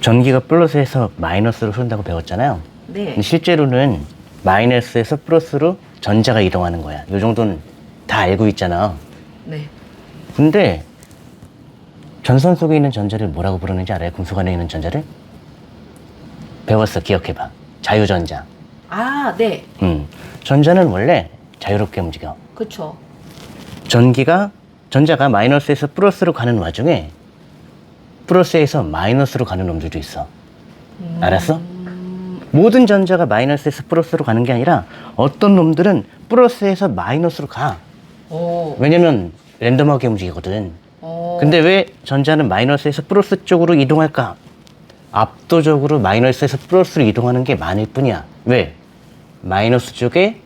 전기가 플러스에서 마이너스로 흐른다고 배웠잖아요. 네. 근데 실제로는 마이너스에서 플러스로 전자가 이동하는 거야. 이 정도는 다 알고 있잖아. 네. 근데 전선 속에 있는 전자를 뭐라고 부르는지 알아요? 금속 안에 있는 전자를? 배웠어. 기억해봐. 자유전자. 아, 네. 전자는 원래 자유롭게 움직여. 그쵸. 전자가 마이너스에서 플러스로 가는 와중에 플러스에서 마이너스로 가는 놈들도 있어. 알았어? 모든 전자가 마이너스에서 플러스로 가는 게 아니라 어떤 놈들은 플러스에서 마이너스로 가. 오. 왜냐면 랜덤하게 움직이거든. 오. 근데 왜 전자는 마이너스에서 플러스 쪽으로 이동할까? 압도적으로 마이너스에서 플러스로 이동하는 게 많을 뿐이야. 왜? 마이너스 쪽에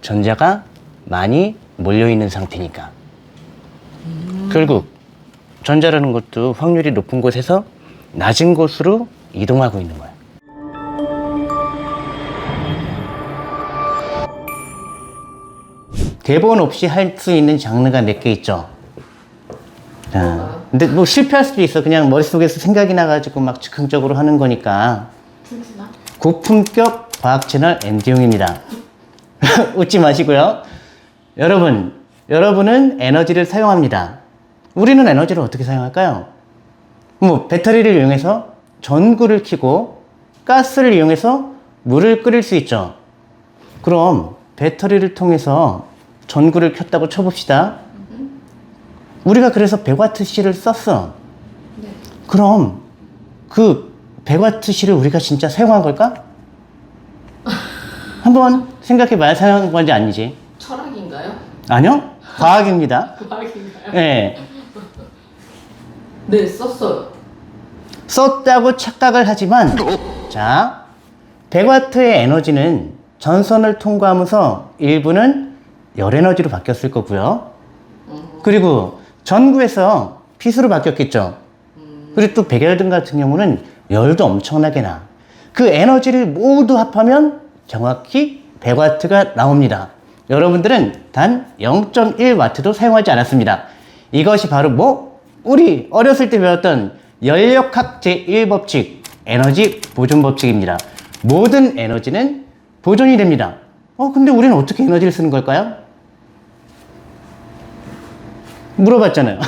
전자가 많이 몰려있는 상태니까. 결국 전자라는 것도 확률이 높은 곳에서 낮은 곳으로 이동하고 있는 거야. 대본 없이 할 수 있는 장르가 몇 개 있죠. 자, 근데 뭐 실패할 수도 있어. 그냥 머릿속에서 생각이 나가지고 막 즉흥적으로 하는 거니까. 고품격 과학 채널 엔디용입니다. 웃지 마시고요. 여러분은 에너지를 사용합니다. 우리는 에너지를 어떻게 사용할까요? 뭐 배터리를 이용해서 전구를 켜고 가스를 이용해서 물을 끓일 수 있죠. 그럼 배터리를 통해서 전구를 켰다고 쳐봅시다. 우리가 그래서 100WC를 썼어. 네. 그럼 그 100WC를 우리가 진짜 사용한 걸까? 한번 생각해봐야 사용한 건지 아닌지. 철학인가요? 아니요? 과학입니다. 과학인가요? 네. 네, 썼어요. 썼다고 착각을 하지만, 자, 100W의 에너지는 전선을 통과하면서 일부는 열 에너지로 바뀌었을 거고요. 그리고 전구에서 빛으로 바뀌었겠죠. 그리고 또 백열등 같은 경우는 열도 엄청나게 나. 그 에너지를 모두 합하면 정확히 100W가 나옵니다. 여러분들은 단 0.1W도 사용하지 않았습니다. 이것이 바로 우리 어렸을 때 배웠던 연력학 제1법칙, 에너지 보존 법칙입니다. 모든 에너지는 보존이 됩니다. 근데 우리는 어떻게 에너지를 쓰는 걸까요? 물어봤잖아요.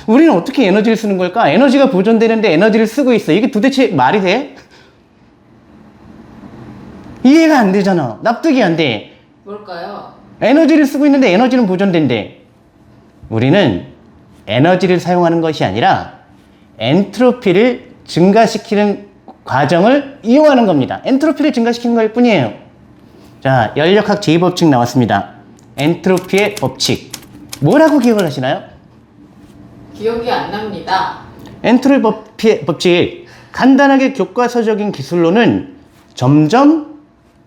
우리는 어떻게 에너지를 쓰는 걸까? 에너지가 보존되는데 에너지를 쓰고 있어. 이게 도대체 말이 돼? 이해가 안 되잖아. 납득이 안 돼. 뭘까요? 에너지를 쓰고 있는데 에너지는 보존된대. 우리는 에너지를 사용하는 것이 아니라 엔트로피를 증가시키는 과정을 이용하는 겁니다. 엔트로피를 증가시키는 것 뿐이에요. 자, 연력학 제2법칙 나왔습니다. 엔트로피의 법칙. 뭐라고 기억을 하시나요? 기억이 안 납니다. 엔트로피 법칙. 간단하게 교과서적인 기술로는 점점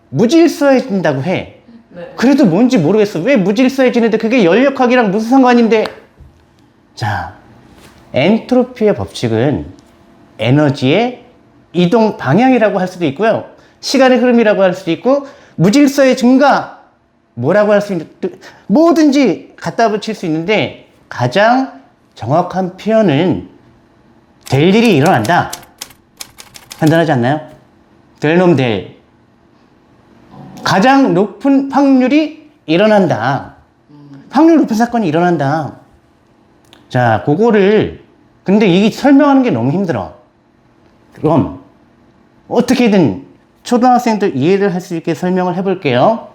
무질서해진다고 해. 네. 그래도 뭔지 모르겠어. 왜 무질서해지는데 그게 연력학이랑 무슨 상관인데? 자, 엔트로피의 법칙은 에너지의 이동 방향이라고 할 수도 있고요. 시간의 흐름이라고 할 수도 있고, 무질서의 증가, 뭐라고 할 수 있는, 뭐든지 갖다 붙일 수 있는데, 가장 정확한 표현은 될 일이 일어난다. 간단하지 않나요? 될 놈 될. 가장 높은 확률이 일어난다. 확률 높은 사건이 일어난다. 자, 근데 이게 설명하는 게 너무 힘들어. 그럼, 어떻게든 초등학생들 이해를 할 수 있게 설명을 해볼게요.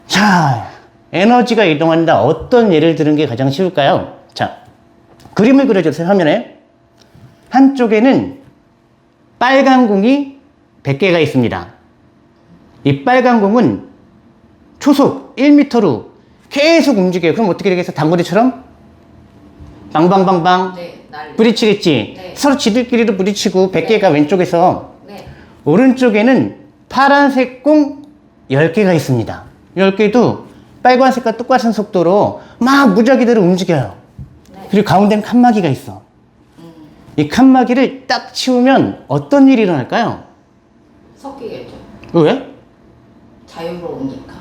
자, 에너지가 이동한다. 어떤 예를 들은 게 가장 쉬울까요? 자, 그림을 그려주세요, 화면에. 한쪽에는 빨간 공이 100개가 있습니다. 이 빨간 공은 초속 1m로 계속 움직여요. 그럼 어떻게 되겠어? 당구대처럼? 빵빵빵빵. 네, 난리. 부딪히겠지? 네. 서로 지들끼리도 부딪히고 100개가 네. 왼쪽에서 네. 오른쪽에는 파란색 공 10개가 있습니다. 10개도 빨간색과 똑같은 속도로 막 무작위대로 움직여요. 네. 그리고 가운데는 칸막이가 있어. 이 칸막이를 딱 치우면 어떤 일이 일어날까요? 섞이겠죠. 왜? 자유로우니까.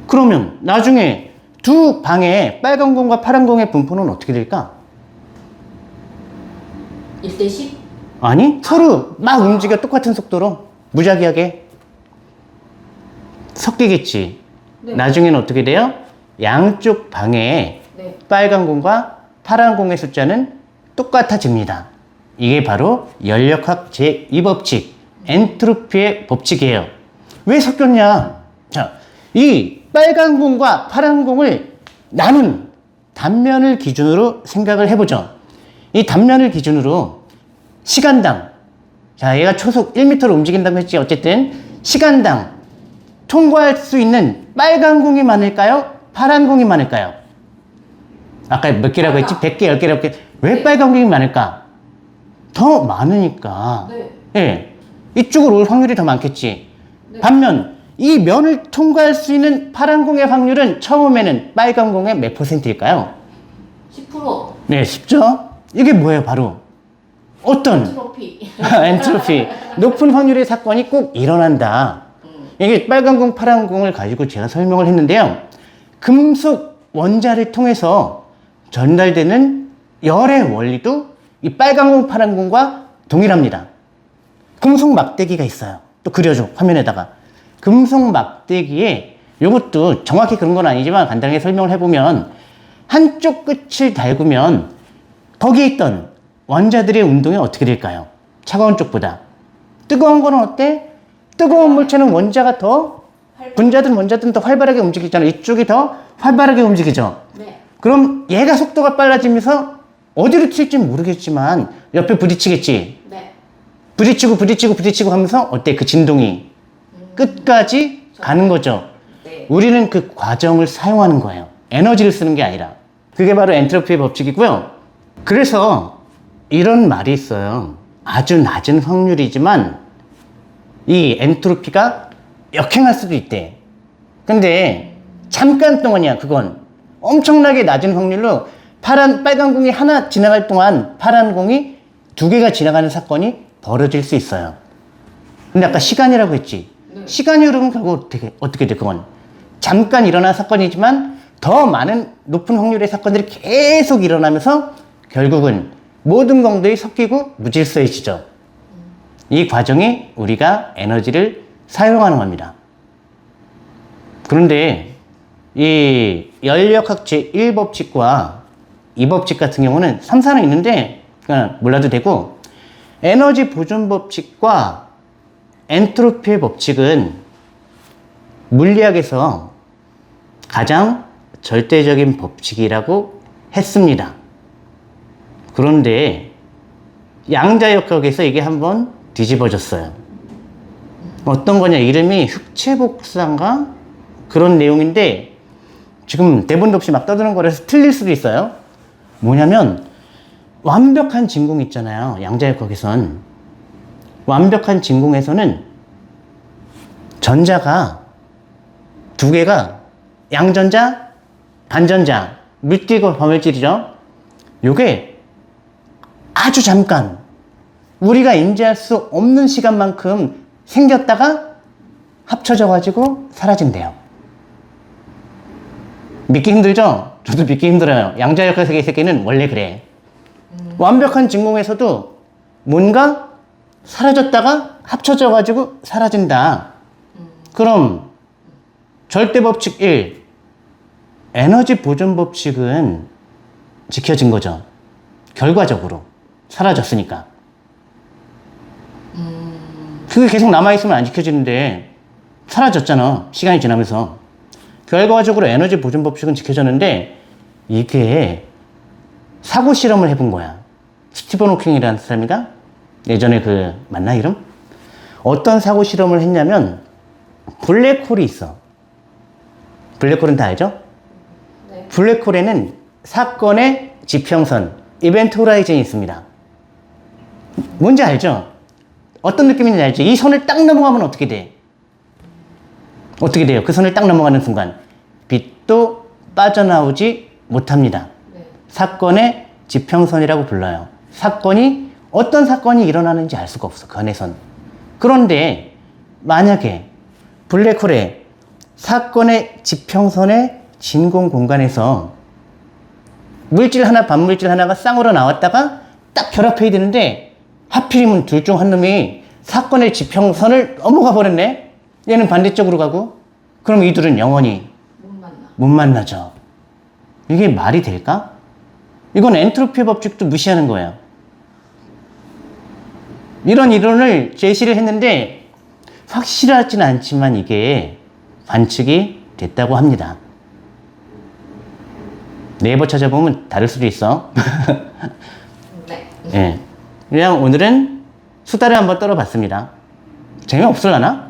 그러면 나중에 두 방에 빨간 공과 파란 공의 분포는 어떻게 될까? 1대10? 아니, 서로 막 움직여 똑같은 속도로 무작위하게 섞이겠지. 네. 나중에는 어떻게 돼요? 양쪽 방에 네. 빨간 공과 파란 공의 숫자는 똑같아집니다. 이게 바로 연력학 제2법칙, 엔트로피의 법칙이에요. 왜 섞였냐? 자, 이 빨간 공과 파란 공을 나눈 단면을 기준으로 생각을 해보죠. 이 단면을 기준으로 시간당, 자, 얘가 초속 1m로 움직인다고 했지. 어쨌든 시간당 통과할 수 있는 빨간 공이 많을까요? 파란 공이 많을까요? 아까 몇 개라고 했지? 100개, 10개라고 했지? 왜 네. 빨간 공이 많을까? 더 많으니까. 네. 예. 이쪽으로 올 확률이 더 많겠지. 네. 반면 이 면을 통과할 수 있는 파란 공의 확률은 처음에는 빨간 공의 몇 %일까요? 10%. 네, 쉽죠? 이게 뭐예요, 바로? 어떤 트로피. 엔트로피, 높은 확률의 사건이 꼭 일어난다. 이게 빨간 공, 파란 공을 가지고 제가 설명을 했는데요. 금속 원자를 통해서 전달되는 열의 원리도 이 빨간 공, 파란 공과 동일합니다. 금속 막대기가 있어요. 또 그려줘, 화면에다가. 금속 막대기에, 이것도 정확히 그런 건 아니지만 간단하게 설명을 해보면, 한쪽 끝을 달구면 거기에 있던 원자들의 운동이 어떻게 될까요? 차가운 쪽보다. 뜨거운 거는 어때? 뜨거운 물체는 원자가 더, 분자든 더 활발하게 움직이잖아요. 이쪽이 더 활발하게 움직이죠. 네. 그럼 얘가 속도가 빨라지면서 어디로 튈지 모르겠지만 옆에 부딪히겠지. 네. 부딪히고 하면서 어때? 그 진동이 끝까지 가는 거죠. 네. 우리는 그 과정을 사용하는 거예요. 에너지를 쓰는 게 아니라. 그게 바로 엔트로피의 법칙이고요. 그래서 이런 말이 있어요. 아주 낮은 확률이지만 이 엔트로피가 역행할 수도 있대. 근데 잠깐 동안이야, 그건. 엄청나게 낮은 확률로 빨간 공이 하나 지나갈 동안 파란 공이 2개가 지나가는 사건이 벌어질 수 있어요. 근데 아까 시간이라고 했지. 네. 시간이 흐르면 결국 어떻게 돼, 그건. 잠깐 일어난 사건이지만 더 많은 높은 확률의 사건들이 계속 일어나면서 결국은 모든 공들이 섞이고 무질서해지죠. 이 과정이 우리가 에너지를 사용하는 겁니다. 그런데 이 연력학 제1법칙과 2법칙 같은 경우는 3, 4는 있는데 그냥 몰라도 되고, 에너지 보존 법칙과 엔트로피의 법칙은 물리학에서 가장 절대적인 법칙이라고 했습니다. 그런데 양자역학에서 이게 한번 뒤집어졌어요. 어떤 거냐, 이름이 흑체복사인가? 그런 내용인데 지금 대본도 없이 막 떠드는 거라서 틀릴 수도 있어요. 뭐냐면 완벽한 진공 있잖아요. 양자역학에선 완벽한 진공에서는 전자가 2개가 양전자, 반전자, 물질과 범물질이죠. 요게 아주 잠깐 우리가 인지할 수 없는 시간만큼 생겼다가 합쳐져 가지고 사라진대요. 믿기 힘들죠? 저도 믿기 힘들어요. 양자역학 세계는 원래 그래. 완벽한 진공에서도 뭔가 사라졌다가 합쳐져 가지고 사라진다. 그럼 절대법칙 1, 에너지 보존 법칙은 지켜진 거죠. 결과적으로 사라졌으니까. 그게 계속 남아있으면 안 지켜지는데 사라졌잖아, 시간이 지나면서. 결과적으로 에너지 보존 법칙은 지켜졌는데 이게 사고 실험을 해본 거야. 스티븐 호킹이라는 사람이가 예전에 맞나 이름? 어떤 사고 실험을 했냐면 블랙홀이 있어. 블랙홀은 다 알죠? 네. 블랙홀에는 사건의 지평선, 이벤트 호라이즌이 있습니다. 뭔지 알죠? 어떤 느낌인지 알죠? 이 선을 딱 넘어가면 어떻게 돼? 어떻게 돼요? 그 선을 딱 넘어가는 순간 빛도 빠져나오지 못합니다. 네. 사건의 지평선이라고 불러요. 어떤 사건이 일어나는지 알 수가 없어, 그 안에선. 그런데 만약에 블랙홀의 사건의 지평선의 진공 공간에서 물질 하나, 반물질 하나가 쌍으로 나왔다가 딱 결합해야 되는데 하필이면 둘 중 한 놈이 사건의 지평선을 넘어가 버렸네? 얘는 반대쪽으로 가고? 그럼 이 둘은 영원히 못 만나. 못 만나죠. 이게 말이 될까? 이건 엔트로피 법칙도 무시하는 거예요. 이런 이론을 제시를 했는데 확실하지는 않지만 이게 관측이 됐다고 합니다. 네이버 찾아보면 다를 수도 있어. 네. 예. 그냥 오늘은 수다를 한번 떨어봤습니다. 재미없을라나?